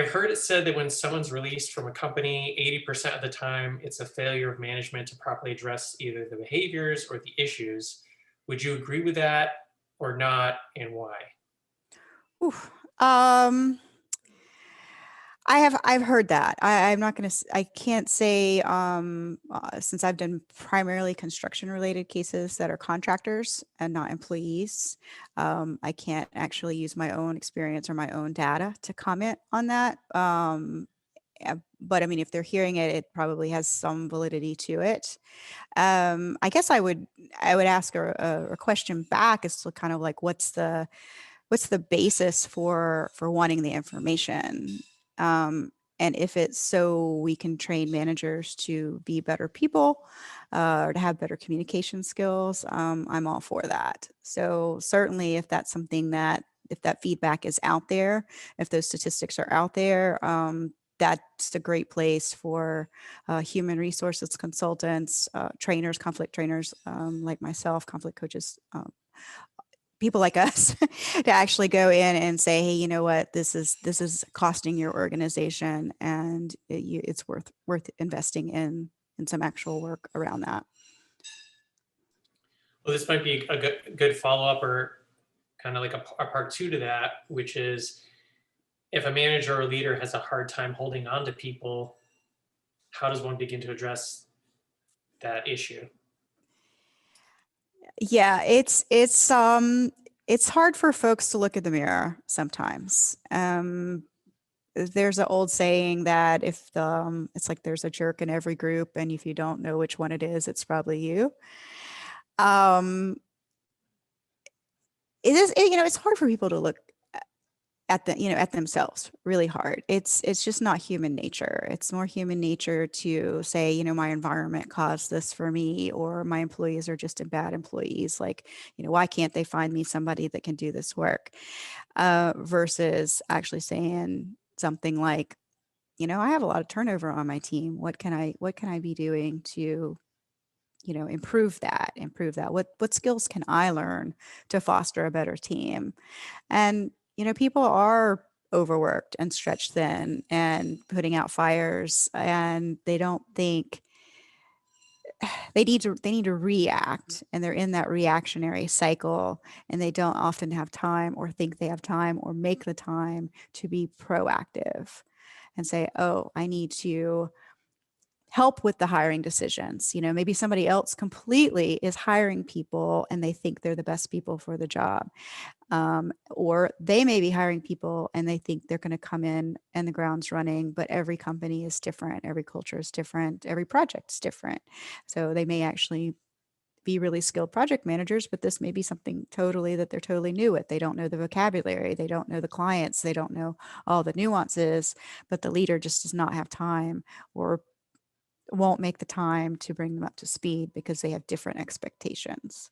I've heard it said that when someone's released from a company, 80% of the time, it's a failure of management to properly address either the behaviors or the issues. Would you agree with that or not, and why? Oof. I've heard that. I'm not going to, I can't say, since I've done primarily construction related cases that are contractors and not employees, I can't actually use my own experience or my own data to comment on that. But I mean, if they're hearing it, it probably has some validity to it. I guess I would ask a question back as to kind of like, what's the basis for wanting the information? And if it's so we can train managers to be better people, or to have better communication skills, I'm all for that. So certainly if that's something that, if that feedback is out there, if those statistics are out there, that's a great place for human resources consultants, trainers, conflict trainers, like myself, conflict coaches, people like us to actually go in and say, hey, you know what, this is costing your organization, and it's worth investing in some actual work around that. Well, this might be a good follow-up, or kind of like a part two to that, which is if a manager or leader has a hard time holding on to people, how does one begin to address that issue? Yeah, it's hard for folks to look at the mirror sometimes. There's an old saying that if it's like there's a jerk in every group, and if you don't know which one it is, it's probably you. Um, it's hard for people to look at at themselves, really hard. It's just not human nature. It's more human nature to say, my environment caused this for me, or my employees are just bad employees. Like, why can't they find me somebody that can do this work? Versus actually saying something like, I have a lot of turnover on my team. What can I be doing to, improve that? What skills can I learn to foster a better team? And, people are overworked and stretched thin and putting out fires, and they don't think they need to react, and they're in that reactionary cycle, and they don't often have time, or think they have time, or make the time to be proactive and say, oh, I need to help with the hiring decisions. Maybe somebody else completely is hiring people and they think they're the best people for the job. Or they may be hiring people and they think they're going to come in and the ground's running, but every company is different. Every culture is different. Every project is different. So they may actually be really skilled project managers, but this may be something totally that they're totally new at. They don't know the vocabulary. They don't know the clients. They don't know all the nuances, but the leader just does not have time, or won't make the time to bring them up to speed because they have different expectations.